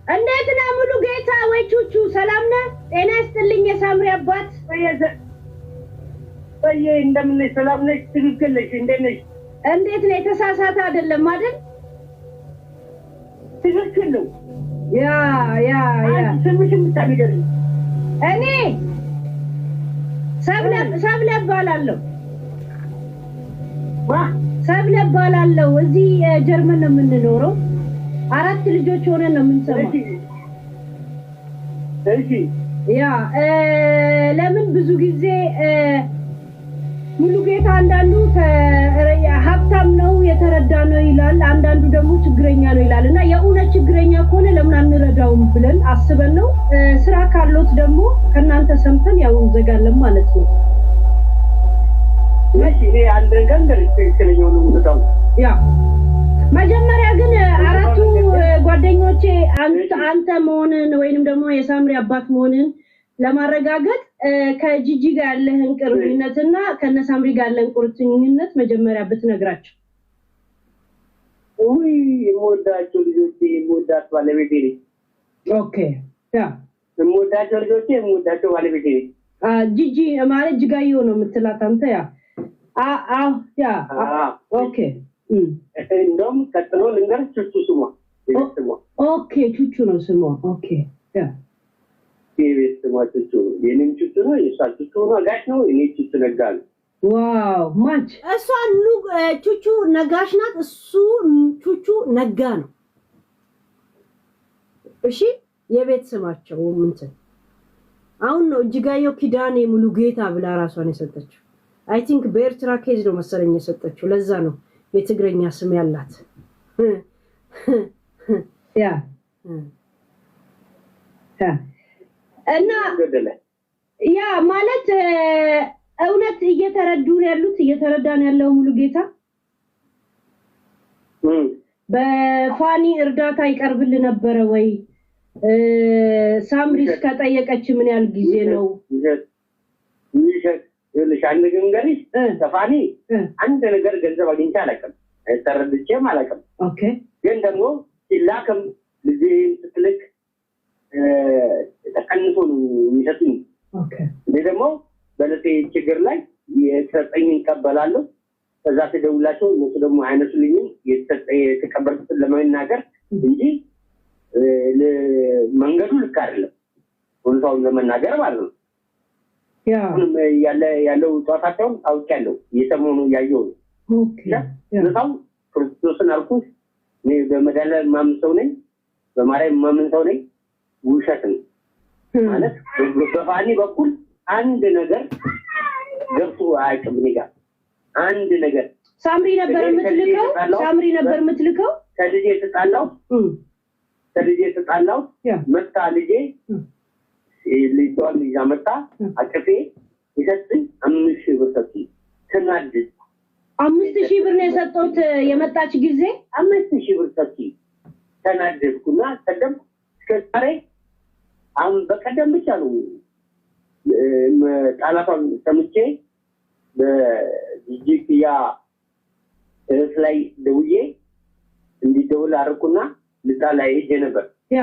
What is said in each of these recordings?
እንዴት ነህ ሙሉ ጌታ ወይ ቹቹ ሰላም ነህ? ጤና ይስጥልኝ የሳምሪ አባት። በየ እንደምን ሰላም ነሽ? ትክክል ነሽ? እንዴት ነሽ? እንዴት ነው? የተሳሳተ አይደለም አይደል? ትክክል ነው። ያ ስምሽን ብታገኝ እኔ ሰብለ እባላለሁ። ሰብለ እባላለሁ። እዚህ ጀርመን ነው የምንኖረው። 4 ልጆች ሆነን ነው የምንሰማው። እሺ ያ ለምን ብዙ ጊዜ ሙሉ ጌታ አንዳንዱ ሀብታም ነው የተረዳ ነው ይላል፣ አንዳንዱ ደግሞ ችግረኛ ነው ይላልና የእውነት ችግረኛ ከሆነ ለምን አንረዳውም ብለን አስበን ነው። ስራ ካሎት ደግሞ ከናንተ ሰምተን ያው እንዘጋለን ማለት ነው። እሺ እኔ አንድ ነገር ትክክለኛው ነው። ያ መጀመሪያ ግን 4ቱ ጓደኞቼ አንተ መሆንን ወይንም ደግሞ የሳምሪ አባት መሆንን ለማረጋገጥ ከጂጂ ጋር ያለህን ቁርኝነትና ከነሳምሪ ጋር ያለህን ቁርኝነት መጀመሪያ ብትነግራቸው። ወይ የምወዳቸው ልጆቼ የምወዳት ባለቤቴ ነኝ። ኦኬ ያ የምወዳቸው ልጆቼ የምወዳቸው ባለቤቴ ነኝ። ጂጂ ማለት ጅጋዮ ነው የምትላት አንተ? ያ ያ ኦኬ እንደውም ቀጥሎ ልንገርሽ ቹቹ ስሟ። ኦኬ ቹቹ ነው ስሟ። ኦኬ ያ የቤት ስሟ ቹቹ። የኔም ቹቹ ነው፣ የእሷ ቹቹ ነጋሽ ነው፣ እኔ ቹቹ ነጋ ነው። ዋው ማች እሷ ቹቹ ነጋሽ ናት፣ እሱ ቹቹ ነጋ ነው። እሺ የቤት ስማቸው ምንትን አሁን ነው እጅጋየሁ ኪዳኔ ሙሉ ጌታ ብላ ራሷን የሰጠችው። አይ ቲንክ በኤርትራ ኬዝ ነው መሰለኝ የሰጠችው። ለዛ ነው የትግረኛ ስም ያላት። ያ እና ያ ማለት እውነት እየተረዳን ያለው ሙሉ ጌታ በፋኒ እርዳታ ይቀርብል ነበር ወይ? ሳምሪ ከጠየቀች ምን ያህል ጊዜ ነው? አንድ ገንገሪሽ ተፋኒ አንድ ነገር ገንዘብ አግኝቼ አላውቅም፣ ተረድቼም አላውቅም። ኦኬ ግን ደግሞ ሲላክም ልጅን ስትልክ ተቀንሶ ነው የሚሰጡኝ። ኦኬ እኔ ደግሞ በለቴ ችግር ላይ የተሰጠኝ እንቀበላለሁ። ከዛ ተደውላቸው እነሱ ደግሞ አይነሱልኝም የተቀበልኩትን ለመናገር እንጂ መንገዱ ልክ አይደለም ሁኔታውን ለመናገር ማለት ነው። ያለው ጧታቸውን አውቄያለሁ፣ እየሰማሁ ነው ያየው ነው። ኦኬ ለታው ክርስቶስን አልኩት። እኔ በመድኃኒዓለም የማምን ሰው ነኝ፣ በማርያም የማምን ሰው ነኝ። ውሸት ነው ማለት በፋኒ በኩል አንድ ነገር ገብቶ አያውቅም። እኔ ጋር አንድ ነገር ሳምሪ ነበር የምትልከው ከልጄ የተጣላው መጣ ልጄ ልጇን ይዛ መጣ አቅፌ ይሰጥኝ 5,000 ብር ሰጥኝ። ተናደድኩ። 5,000 ብር ነው የሰጠሁት የመጣች ጊዜ 5,000 ብር ሰጥኝ። ተናደድኩና ቀደም እስከዛሬ አሁን በቀደም ብቻ ነው ጣላቷን ሰምቼ በጂጂክያ ላይ ደውዬ እንዲደውል አደረኩና ልጣላ ሄጄ ነበር። ያ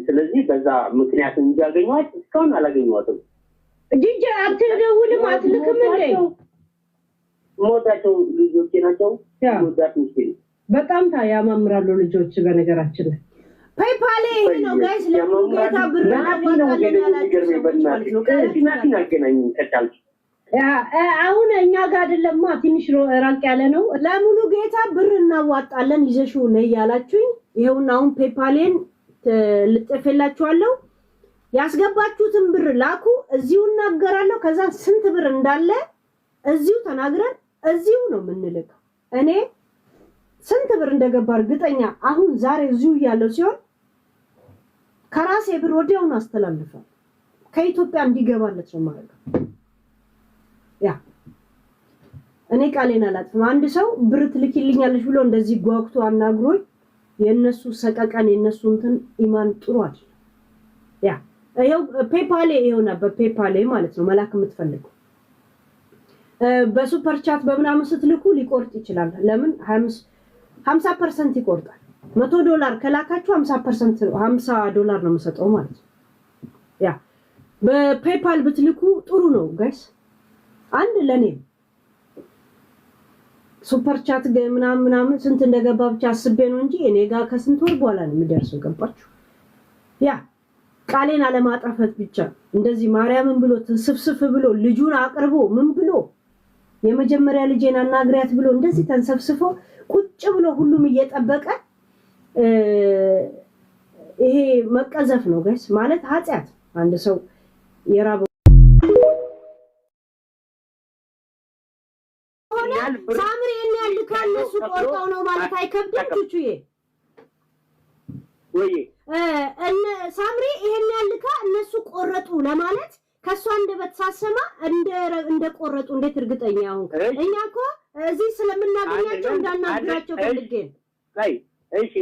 ስለዚህ በዛ ምክንያት እንዲያገኘዋት እስካሁን አላገኘዋትም። ጂጂ አትደውልም አትልክም እንዴ? ሞታቸው ልጆቼ ናቸው። ሞታት ምስኪን በጣም ያማምራሉ ልጆች። በነገራችን ላይ ፔይፓል ነው ጋይስ ለሙሉ ጌታ ብር አሁን እኛ ጋር አይደለማ ትንሽ ራቅ ያለ ነው። ለሙሉ ጌታ ብር እናዋጣለን ይዘሽው ነው ያላችሁኝ። ይሄውና አሁን ፔይፓልን ልጥፈላችኋለሁ። ያስገባችሁትን ብር ላኩ። እዚሁ እናገራለሁ። ከዛ ስንት ብር እንዳለ እዚሁ ተናግረን እዚሁ ነው የምንልከው። እኔ ስንት ብር እንደገባ እርግጠኛ አሁን ዛሬ እዚሁ ያለው ሲሆን ከራሴ ብር ወዲያውኑ አስተላልፋለሁ። ከኢትዮጵያ እንዲገባለት ነው ማለት ነው። ያ እኔ ቃሌን አላጥፍም። አንድ ሰው ብር ትልኪልኛለሽ ብሎ እንደዚህ ጓጉቶ አናግሮኝ የነሱ ሰቀቀን የነሱ እንትን ኢማን ጥሩ አይደል። ያ ይሄው ፔይፓል ይሄውና በፔይፓል ማለት ነው መላክ የምትፈልጉ በሱፐር ቻት በምናምን ስትልኩ ሊቆርጥ ይችላል። ለምን 50% ይቆርጣል። $100 ከላካችሁ 50% $50 ነው የምሰጠው ማለት ነው። ያ በፔፓል ብትልኩ ጥሩ ነው ጋይስ። አንድ ለኔ ሱፐር ቻት ምናምን ስንት እንደገባ ብቻ አስቤ ነው እንጂ እኔ ጋር ከስንት ወር በኋላ ነው የሚደርሰው። ገባችሁ? ያ ቃሌን አለማጣፈት ብቻ እንደዚህ ማርያምን ብሎ ተንሰፍስፍ ብሎ ልጁን አቅርቦ ምን ብሎ የመጀመሪያ ልጄን አናግሪያት ብሎ እንደዚህ ተንሰፍስፎ ቁጭ ብሎ ሁሉም እየጠበቀ ይሄ መቀዘፍ ነው ጋይስ። ማለት ኃጢያት አንድ ሰው የራበው ሳምሪ እኔ ያልካል እሱ ቆርጣው ነው ማለት አይከብድም ቹቹዬ ወይ እነ ሳምሪ ይሄን ያልካ እነሱ ቆረጡ ለማለት ከሷ እንደበተሳሰማ እንደ ቆረጡ እንዴት እርግጠኛ አሁን እኛ እኮ እዚህ ስለምናገኛቸው እንዳናግራቸው ፈልጌ እሺ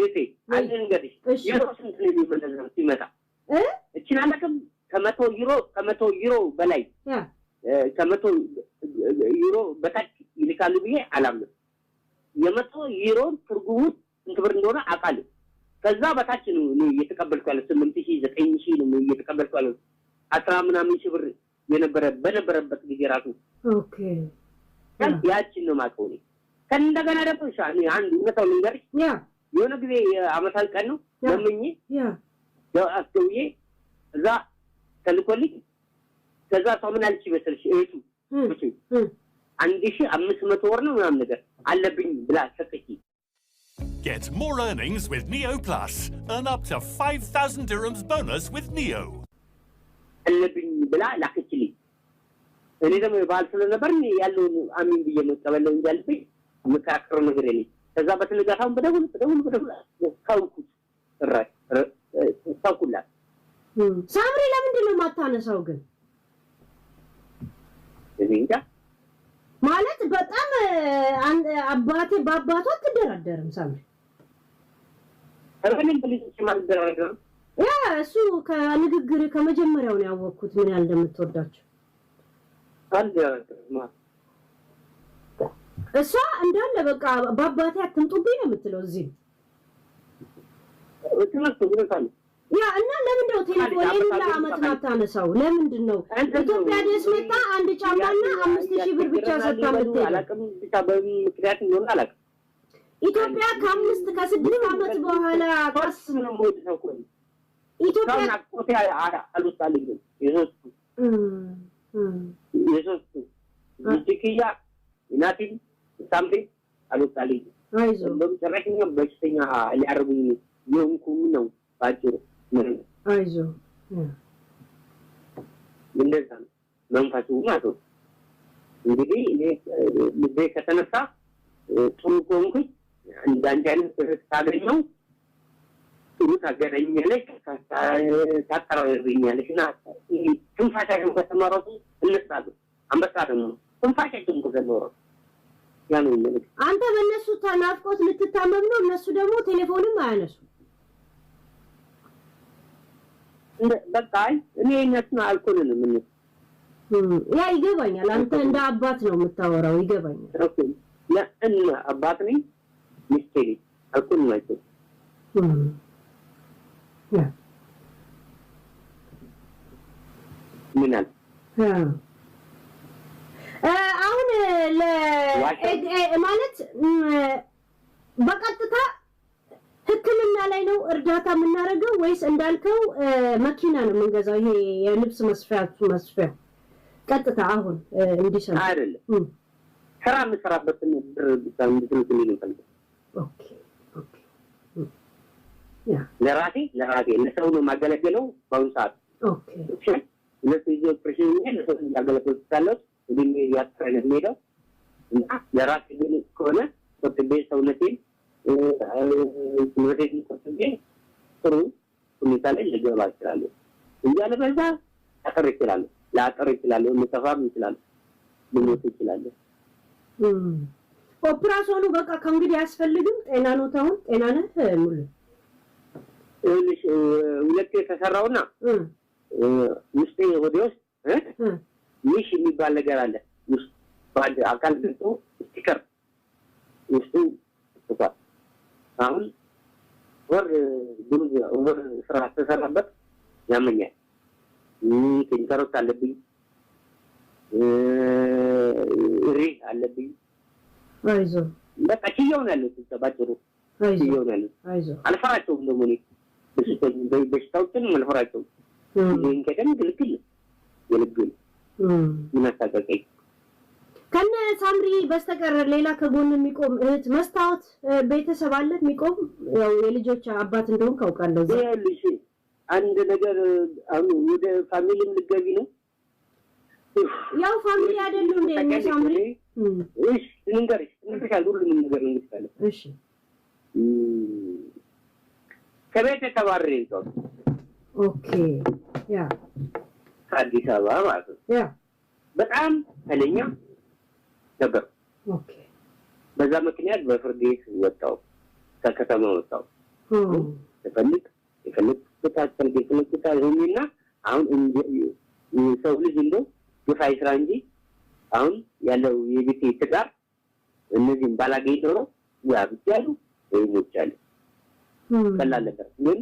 አንድ ነገር የሮስን ትልቢ በለዘም ሲመጣ እቺን አለከም ከመቶ ዩሮ በላይ ከመቶ ዩሮ በታች ይልካሉ ብዬ አላምንም። የ100 ዩሮ ትርጉሙ ስንት ብር እንደሆነ አውቃለሁ። ከዛ በታች ነው እየተቀበልኩ ያለው 8000 9000 ነው እየተቀበልኩ ያለው 10 ምናምን ሺህ ብር በነበረበት ጊዜ ራሱ ኦኬ ያቺን ነው ማቀው ነው። ከእንደገና ደግሞ ሻኒ አንድ እውነታው ልንገርሽ የሆነ ጊዜ አመታል ቀን ነው ለምኝ ያው አስገውዬ እዛ ተልኮልኝ ከዛ ሰምን አልቺ በሰልሽ እቱ 1500 ወር ነው ምናምን ነገር አለብኝ ብላ ሰጠች። Get more earnings with Neo Plus. Earn up to 5,000 dirhams bonus with Neo. አለብኝ ብላ ላከችልኝ። እኔ ደግሞ ባል ስለነበር ያለው አሚን ብዬ መቀበለው እንጃልብኝ መካከሩ ነገር የለኝ። ከዛ በተለጋታው በደውል ካውኩት ታውቁላ ሳምሪ ለምንድን ነው ማታነሳው ግን? እንጃ ማለት በጣም አባቴ በአባቷ ትደራደርም ሳምሪ አረጋኝ ፖሊስ ማልደራደር ያ እሱ ከንግግር ከመጀመሪያው ነው ያወቅኩት ምን ያህል እንደምትወዳቸው አልደራደርማ እሷ እንዳለ በቃ በአባቴ አትምጡብኝ ነው የምትለው እዚህ ያ እና ለምንድን ነው ቴሌፎን ለአመት ማታነሳው? ለምንድን ነው ኢትዮጵያ ደስ መጣ አንድ ጫማና 5000 ብር ብቻ ሰጣ ምትል አላቀም ብቻ በምክንያት ነው አላቀም ኢትዮጵያ ከ5 ከ6 አመት በኋላ ታስ ነው ሞት ነው ኢትዮጵያ ኮቴ አሉታልኝ የሶስቱ ይቲኪያ እናቲ ሳምሪ አሉታልኝ አይዞ በመጨረሻ በሽተኛ ሊያርጉኝ የሆንኩኝ ነው ባጭሩ አይዞ እንደዛ ነው መንፈሱ ማለት ነው። እንግዲህ ልቤ ከተነሳ ጥሩ ቆንኩኝ እንዳንተ አይነት ታገኘው ጥሩ ታገኘለሽ ታቀራረብኛለሽና ትንፋሻሽን ከተማረቱ እነሳሉ አንበሳ ደግሞ ትንፋሻሽን ከተማረቱ ያኔ ማለት አንተ በእነሱ ተናፍቆት ልትታመም ነው እነሱ ደግሞ ቴሌፎንም አያነሱ በቃ እኔ እነሱን አልኮልንም ያ ይገባኛል። አንተ እንደ አባት ነው የምታወራው ይገባኛል። ኦኬ ለእና አባት ነኝ ሚስቴሪ አልኮል ማለት ያ ምን አለ አሁን ማለት በቀጥታ ህክምና ላይ ነው እርዳታ የምናደርገው ወይስ እንዳልከው መኪና ነው የምንገዛው? ይሄ የልብስ መስፊያ ቀጥታ አሁን እንዲሰራ አይደለም ስራ መስራበትን ብር ቢታም እንድትልኝ ነው። ኦኬ ያ ለራሴ ለሰው ነው ማገለገለው ባሁን ሰዓት። ኦኬ ለዚህ ፕሬሽን ለሰው ያገለግላል እንዴ ያስተራለ ሄደው እና ለራሴ ግን ከሆነ ወጥቤ ሰውነቴን ወደዚህ ተሰንጀ ጥሩ ሁኔታ ላይ ልገባ ይችላል እንጂ አለበዛ አቀር ይችላል ላቀር ይችላል መተፋም ይችላል ልሞት ይችላል። ኦፕራሲዮኑ በቃ ከእንግዲህ ያስፈልግም ጤና ነው ታውን ጤና ነህ ሙሉ እልሽ ሁለቴ ተሰራውና ውስጤ ወደ ውስጥ ሚሽ የሚባል ነገር አለ ውስጥ ባድ አካል ግንቱ ስቲከር ውስጡ ተቋ አሁን ወር ስራ ተሰራበት ያመኛል ከንከሮት አለብኝ አለብኝ አይዞ በቃ ኪዮን ያለው ተባጭሩ ኪዮን ያለው አይዞ አልፈራቸውም ደግሞ እኔ በሽታዎችን አልፈራቸውም ይሄን ከደም ግልግል ይናታቀቀኝ ከነ ሳምሪ በስተቀር ሌላ ከጎን የሚቆም እህት መስታወት ቤተሰብ አለ የሚቆም ያው የልጆች አባት እንደሆነ ካውቃለሁ ይሄልሽ አንድ ነገር አሁን ወደ ፋሚሊም ልገቢ ነው ያው ፋሚሊ አይደሉ እንደ ሳምሪ እሺ እንንገርሽ ሁሉንም ነገር እንግዲህ እሺ ከቤት ተባረረ ነው ኦኬ ያ አዲስ አበባ ማለት ያ በጣም ኃይለኛ ነበር ኦኬ በዛ ምክንያት በፍርድ ቤት ወጣው ከከተማ ወጣው ተፈልክ በታተልኩታልና አሁን ሰው ልጅ እንደው ግፋይ ስራ እንጂ አሁን ያለው የቤት ትዳር እነዚህን ባላገኝ ዶሮ ያብቻሉ ወይሞቻሉ ቀላል ነበር ግን